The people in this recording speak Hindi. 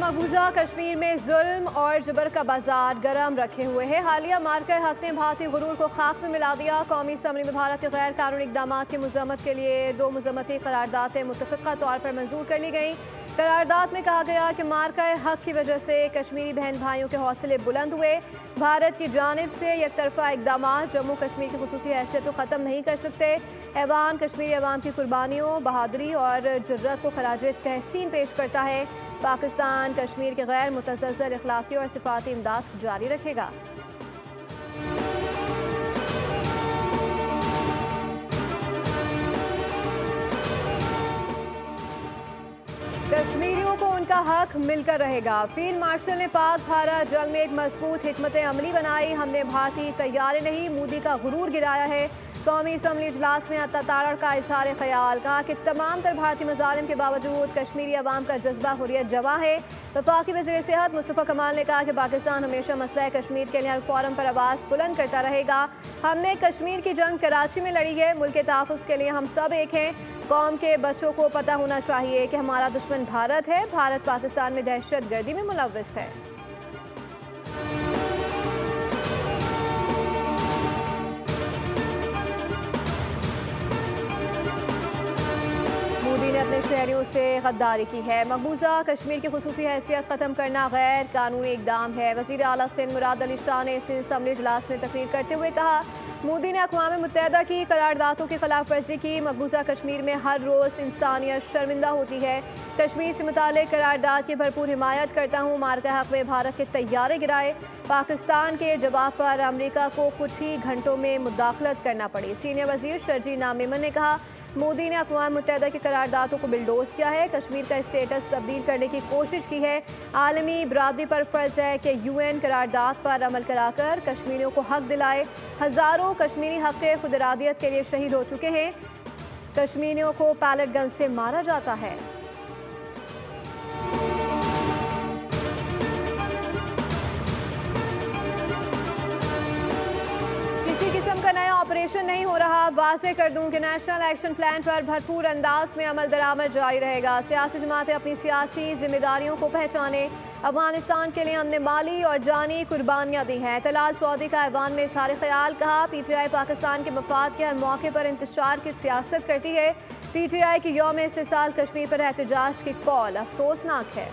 मकबूजा कश्मीर में जुल्म और जबर का बाजार गर्म रखे हुए है। हालिया मार्का हक ने भारतीय गुरूर को खाक में मिला दिया। कौमी असम्बली में भारत के गैर कानूनी इकदाम की मजम्मत के लिए 2 मजम्मती करारदातें मुतफ़िक़ा तौर पर मंजूर कर ली गईं। करारदाद में कहा गया कि मार्का हक की वजह से कश्मीरी बहन भाइयों के हौसले बुलंद हुए। भारत की जानिब से एक तरफा इकदाम जम्मू कश्मीर की खुसूसी हैसियत को ख़त्म नहीं कर सकते। ऐवान कश्मीरी अवाम की कुर्बानियों, बहादुरी और जुर्रत को खराज तहसीन पेश करता है। पाकिस्तान कश्मीर के गैर मुतज़्ज़ल इखलाकी और सिफाती इमदाद जारी रखेगा। कश्मीरियों को उनका हक मिलकर रहेगा। फील्ड मार्शल ने पाक भारत जंग में एक मजबूत हिकमत अमली बनाई। हमने भारतीय तैयारे नहीं, मोदी का गुरूर गिराया है। कौमी असम्बली इजलास में अता तारड़ का इजहार ख्याल, कहा कि तमाम तर भारतीय मजालिम के बावजूद कश्मीरी अवाम का जज्बा हुर्रियत जमा है। वफाकी वज़ीर सेहत मुस्तफ़ा कमाल ने कहा कि पाकिस्तान हमेशा मसला कश्मीर के लिए हर फोरम पर आवाज़ बुलंद करता रहेगा। हमने कश्मीर की जंग कराची में लड़ी है। मुल्क के तहफ़्फ़ुज़ के लिए हम सब एक हैं। कौम के बच्चों को पता होना चाहिए कि हमारा दुश्मन भारत है। भारत पाकिस्तान में दहशत गर्दी में मुलव्वस है। मोदी ने अपने शहरियों से गद्दारी की है। मकबूजा कश्मीर की खुसूसी हैसियत ख़त्म करना गैर कानूनी इकदाम है। वज़ीर आला सिंध मुराद अली शाह ने सिंध असम्बली इजलास में तकरीर करते हुए कहा, मोदी ने अक़वाम मुत्तहिदा की करारदादों की खिलाफ वर्जी की। मकबूजा कश्मीर में हर रोज़ इंसानियत शर्मिंदा होती है। कश्मीर से मुताल्लिक़ करारदाद की भरपूर हिमायत करता हूँ। मार्का हक में भारत के तैयारे गिराए। पाकिस्तान के जवाब पर अमरीका को कुछ ही घंटों में मुदाखलत करना पड़ी। सीनियर वज़ीर शर्जी नामेमन ने कहा, मोदी ने अक़वाम मुत्तहिदा की करारदादों को बिल्डोज किया है। कश्मीर का स्टेटस तब्दील करने की कोशिश की है। आलमी बरादरी पर फ़र्ज़ है कि UN करारदाद पर अमल कराकर कश्मीरियों को हक दिलाए। हज़ारों कश्मीरी हक़ खुद इरादियत के लिए शहीद हो चुके हैं। कश्मीरियों को पैलेट गन से मारा जाता है। का नया ऑपरेशन नहीं हो रहा। वाज़ेह कर दूं कि नेशनल एक्शन प्लान पर भरपूर अंदाज में अमल दरामद जारी रहेगा। सियासी जमातें अपनी सियासी जिम्मेदारियों को पहचाने। अफगानिस्तान के लिए हमने माली और जानी कुर्बानियां दी हैं। तलाल चौधरी का ऐवान में इज़हार ख्याल, कहा PTI पाकिस्तान के मफाद के हर मौके पर इंतशार की सियासत करती है। PTI की यौम इस्तिसाल कश्मीर पर एहतजाज की कॉल अफसोसनाक है।